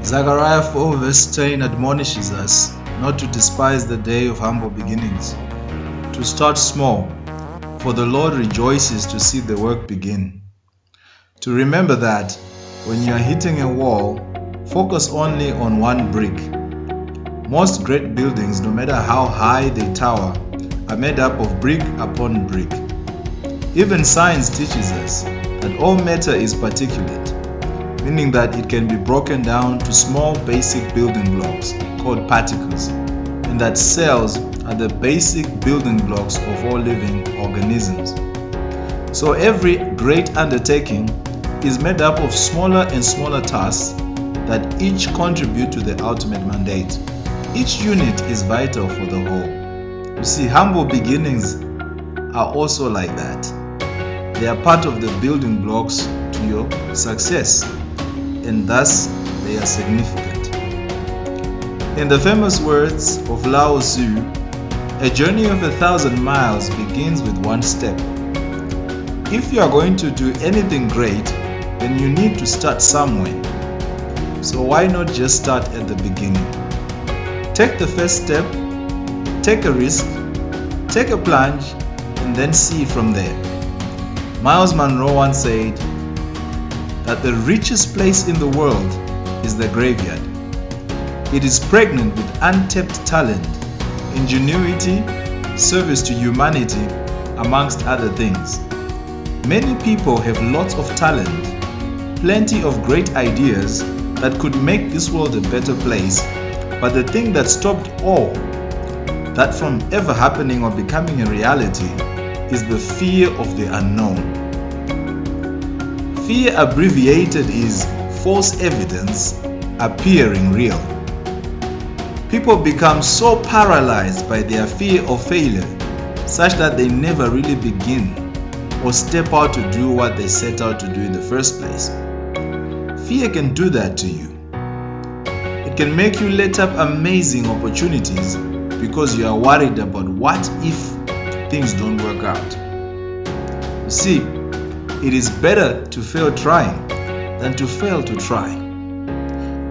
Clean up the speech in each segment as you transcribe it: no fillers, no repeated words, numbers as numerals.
Zechariah 4 verse 10 admonishes us not to despise the day of humble beginnings, to start small, for the Lord rejoices to see the work begin. To remember that when you are hitting a wall, focus only on one brick. Most great buildings, no matter how high they tower, are made up of brick upon brick. Even science teaches us that all matter is particulate, meaning that it can be broken down to small basic building blocks called particles, and that cells are the basic building blocks of all living organisms. So every great undertaking is made up of smaller and smaller tasks that each contribute to the ultimate mandate. Each unit is vital for the whole. You see, humble beginnings are also like that. They are part of the building blocks to your success, and thus they are significant. In the famous words of Lao Tzu, a journey of 1,000 miles begins with one step. If you are going to do anything great, then you need to start somewhere. So why not just start at the beginning? Take the first step, take a risk, take a plunge, and then see from there. Miles Monroe once said that the richest place in the world is the graveyard. It is pregnant with untapped talent, ingenuity, service to humanity, amongst other things. Many people have lots of talent, plenty of great ideas that could make this world a better place, but the thing that stopped all that from ever happening or becoming a reality is the fear of the unknown. Fear, abbreviated, is false evidence appearing real. People become so paralyzed by their fear of failure such that they never really begin or step out to do what they set out to do in the first place. Fear can do that to you. It can make you let up amazing opportunities because you are worried about what if things don't work out. You see, it is better to fail trying than to fail to try.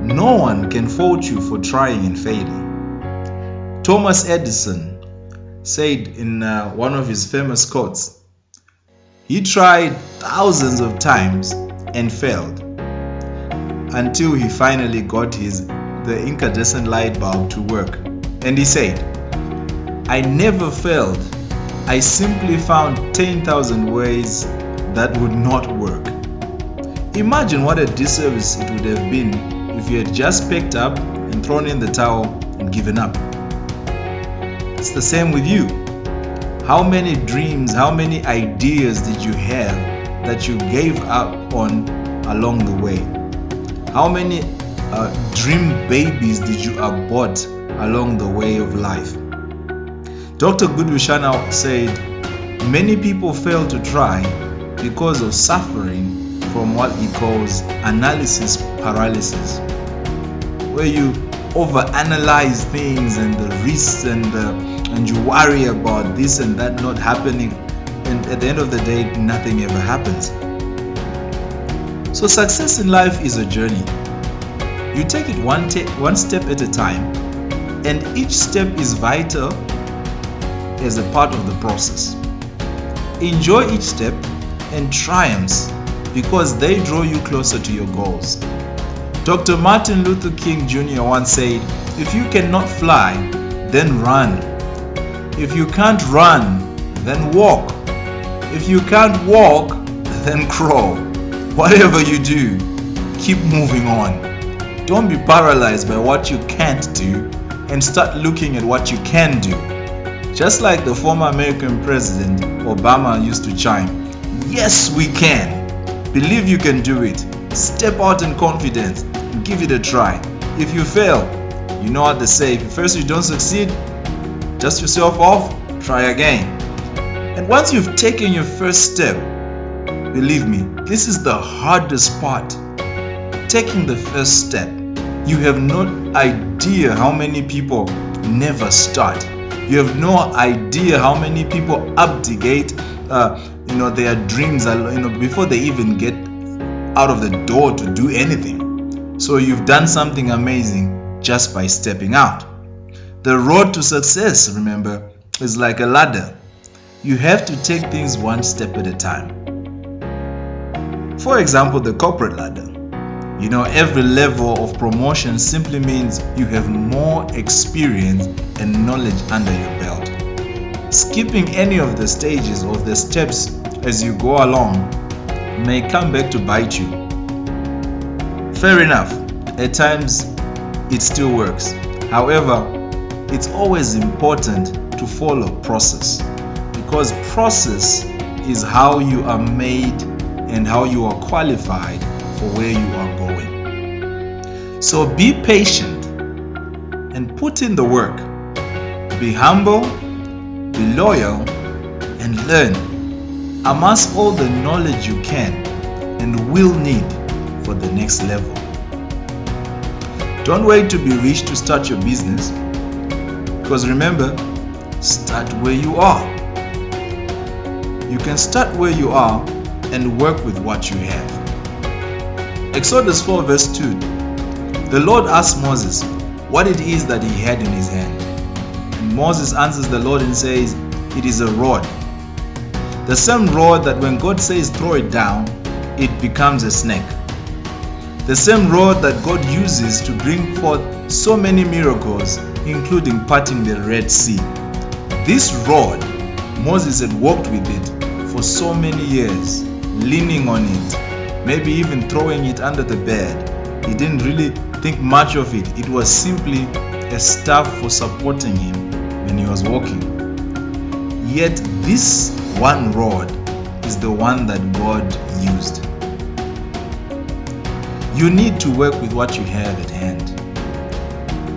No one can fault you for trying and failing. Thomas Edison said in one of his famous quotes, he tried thousands of times and failed until he finally got the incandescent light bulb to work. And he said, I never failed. I simply found 10,000 ways that would not work. Imagine what a disservice it would have been if you had just picked up and thrown in the towel and given up. It's the same with you. How many dreams, how many ideas did you have that you gave up on along the way? How many dream babies did you abort along the way of life? Dr. Goodwill said, many people fail to try because of suffering from what he calls analysis paralysis, where you overanalyze things and the risks and you worry about this and that not happening, and at the end of the day nothing ever happens. So success in life is a journey. You take it one step at a time, and each step is vital as a part of the process. Enjoy each step and triumphs because they draw you closer to your goals. Dr. Martin Luther King Jr. once said, if you cannot fly, then run. If you can't run, then walk. If you can't walk, then crawl. Whatever you do, keep moving on. Don't be paralyzed by what you can't do and start looking at what you can do. Just like the former American President Obama used to chime, yes, we can. Believe you can do it. Step out in confidence and give it a try. If you fail, you know what they say. If first you don't succeed, dust yourself off, try again. And once you've taken your first step, believe me, this is the hardest part. Taking the first step. You have no idea how many people never start. You have no idea how many people abdicate their dreams before they even get out of the door to do anything. So you've done something amazing just by stepping out. The road to success, remember, is like a ladder. You have to take things one step at a time. For example, the corporate ladder. Every level of promotion simply means you have more experience and knowledge under your belt. Skipping any of the stages or the steps as you go along may come back to bite you. Fair enough, at times it still works. However, it's always important to follow process, because process is how you are made and how you are qualified for where you are going. So be patient and put in the work. Be humble, be loyal, and learn. Amass all the knowledge you can and will need for the next level. Don't wait to be rich to start your business, because remember, start where you are. You can start where you are and work with what you have. Exodus 4 verse 2. The Lord asked Moses what it is that he had in his hand. And Moses answers the Lord and says, it is a rod. The same rod that when God says throw it down, it becomes a snake. The same rod that God uses to bring forth so many miracles, including parting the Red Sea. This rod, Moses had walked with it for so many years, leaning on it, maybe even throwing it under the bed. He didn't really think much of it. It was simply a staff for supporting him when he was walking. Yet this one rod is the one that God used. You need to work with what you have at hand.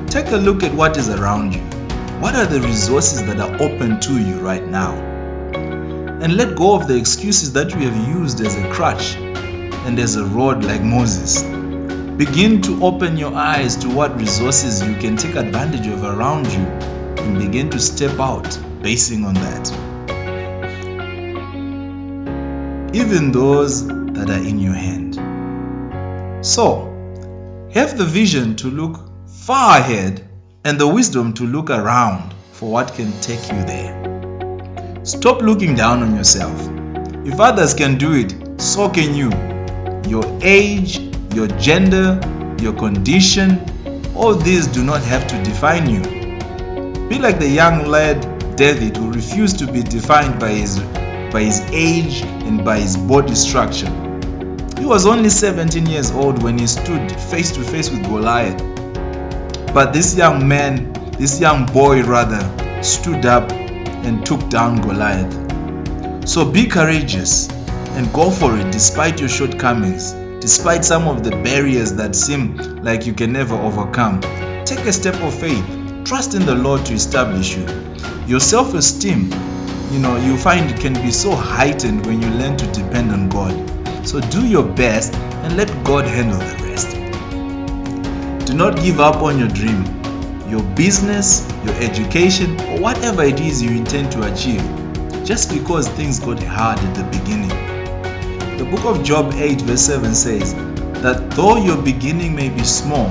Take a look at what is around you. What are the resources that are open to you right now? And let go of the excuses that you have used as a crutch and as a rod like Moses. Begin to open your eyes to what resources you can take advantage of around you and begin to step out basing on that. Even those that are in your hand. So, have the vision to look far ahead and the wisdom to look around for what can take you there. Stop looking down on yourself. If others can do it, so can you. Your age, your gender, your condition, all these do not have to define you. Be like the young lad David, who refused to be defined by his age and by his body structure. He was only 17 years old when he stood face to face with Goliath. But this young boy stood up and took down Goliath. So be courageous and go for it despite your shortcomings, despite some of the barriers that seem like you can never overcome. Take a step of faith. Trust in the Lord to establish you. Your self-esteem, you find it can be so heightened when you learn to depend on God. So do your best and let God handle the rest. Do not give up on your dream, your business, your education, or whatever it is you intend to achieve, just because things got hard at the beginning. The book of Job 8 verse 7 says that though your beginning may be small,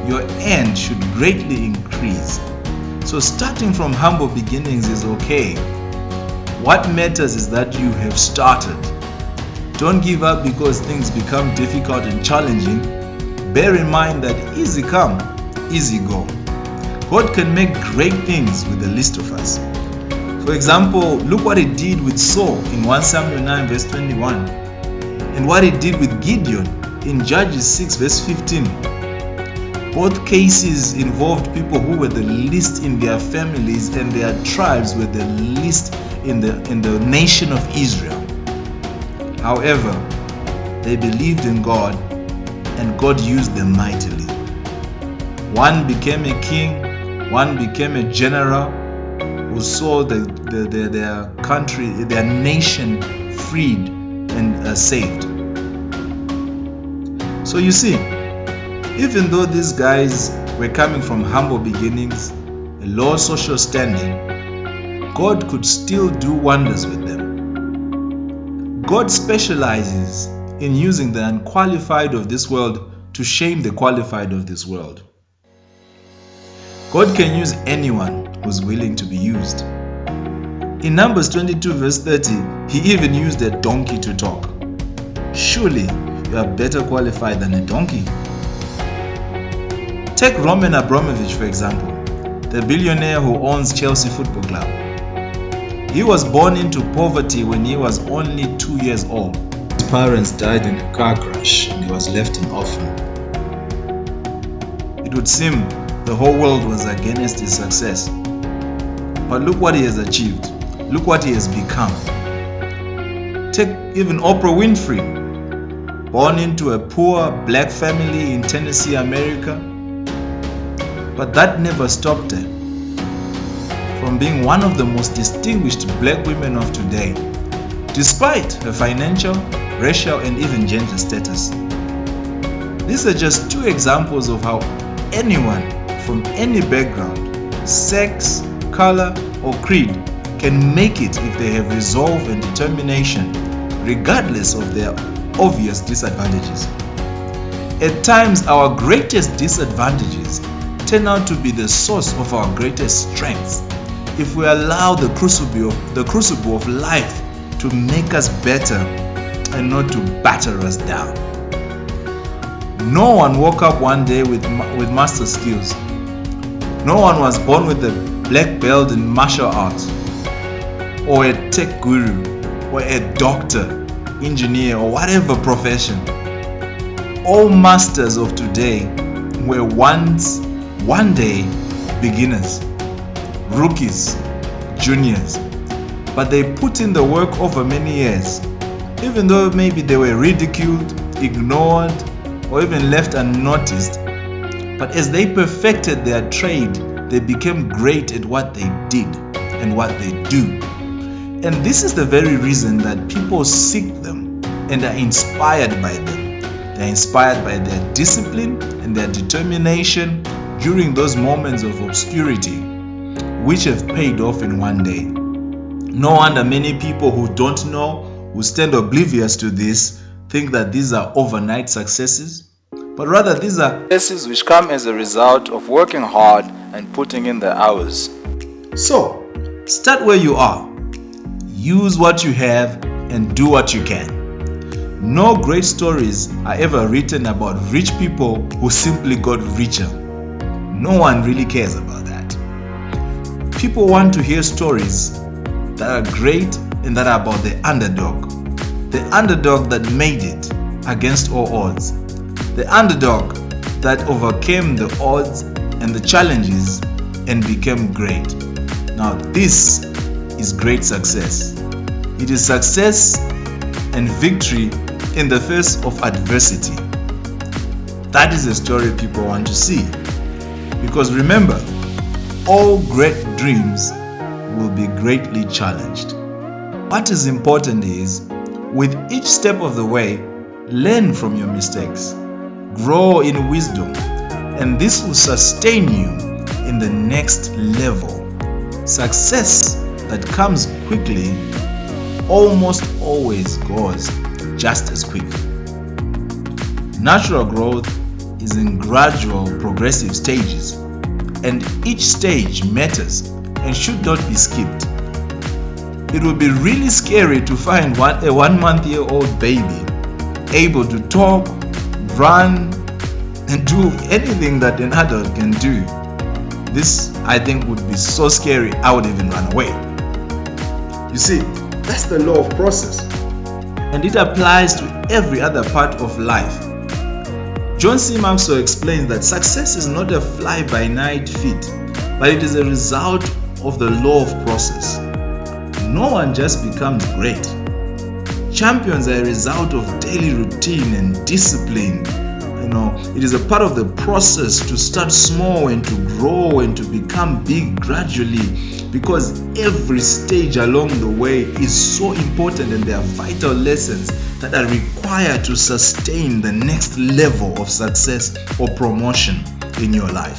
your end should greatly increase. So starting from humble beginnings is okay. What matters is that you have started. Don't give up because things become difficult and challenging. Bear in mind that easy come, easy go. God can make great things with the least of us. For example, look what He did with Saul in 1 Samuel 9 verse 21, and what He did with Gideon in Judges 6 verse 15. Both cases involved people who were the least in their families, and their tribes were the least in the nation of Israel. However, they believed in God, and God used them mightily. One became a king, one became a general who saw their country, their nation freed and saved. So you see, even though these guys were coming from humble beginnings, a low social standing, God could still do wonders with them. God specializes in using the unqualified of this world to shame the qualified of this world. God can use anyone who's willing to be used. In Numbers 22 verse 30, he even used a donkey to talk. Surely you are better qualified than a donkey. Take Roman Abramovich, for example, the billionaire who owns Chelsea Football Club. He was born into poverty when he was only 2 years old. His parents died in a car crash and he was left an orphan. It would seem the whole world was against his success. But look what he has achieved. Look what he has become. Take even Oprah Winfrey, born into a poor black family in Tennessee, America. But that never stopped her from being one of the most distinguished black women of today, despite her financial, racial, and even gender status. These are just two examples of how anyone from any background, sex, color, or creed can make it if they have resolve and determination, regardless of their obvious disadvantages. At times, our greatest disadvantages turn out to be the source of our greatest strengths if we allow the crucible of life to make us better and not to batter us down. No one woke up one day with master skills. No one was born with a black belt in martial arts, or a tech guru, or a doctor, engineer, or whatever profession. All masters of today were one day beginners, rookies, juniors, but they put in the work over many years, even though maybe they were ridiculed, ignored, or even left unnoticed. But as they perfected their trade, they became great at what they did and what they do. And this is the very reason that people seek them and are inspired by them. They're inspired by their discipline and their determination during those moments of obscurity, which have paid off in one day. No wonder many people who don't know, who stand oblivious to this, think that these are overnight successes, but rather these are successes which come as a result of working hard and putting in the hours. So, start where you are. Use what you have and do what you can. No great stories are ever written about rich people who simply got richer. No one really cares about that. People want to hear stories that are great and that are about the underdog that made it against all odds, the underdog that overcame the odds and the challenges and became great. Now this is great success. It is success and victory in the face of adversity. That is the story people want to see. Because remember, all great dreams will be greatly challenged. What is important is, with each step of the way, learn from your mistakes, grow in wisdom, and this will sustain you in the next level. Success that comes quickly almost always goes just as quick. Natural growth is in gradual, progressive stages, and each stage matters and should not be skipped. It would be really scary to find a 1 month-old baby able to talk, run, and do anything that an adult can do. This, I think, would be so scary I would even run away. You see, that's the law of process, and it applies to every other part of life. John C. Maxwell explains that success is not a fly-by-night feat, but it is a result of the law of process. No one just becomes great. Champions are a result of daily routine and discipline. It is a part of the process to start small and to grow and to become big gradually, because every stage along the way is so important and there are vital lessons that are required to sustain the next level of success or promotion in your life.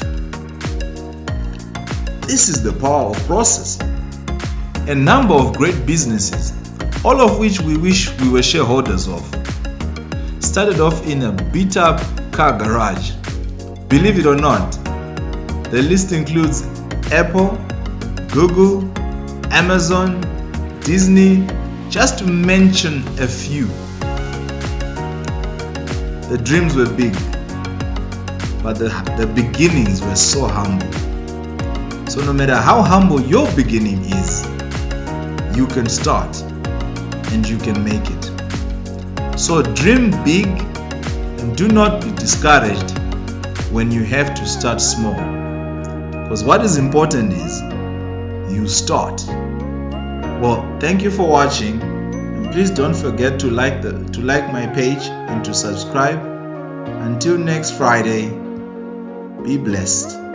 This is the power of process. A number of great businesses, all of which we wish we were shareholders of, started off in a beat-up car garage. Believe it or not, the list includes Apple, Google, Amazon, Disney, just to mention a few. The dreams were big, but the beginnings were so humble. So no matter how humble your beginning is, you can start and you can make it. So dream big and do not be discouraged when you have to start small. Because what is important is you start. Well, thank you for watching, and please don't forget to like my page and to subscribe. Until next Friday, be blessed.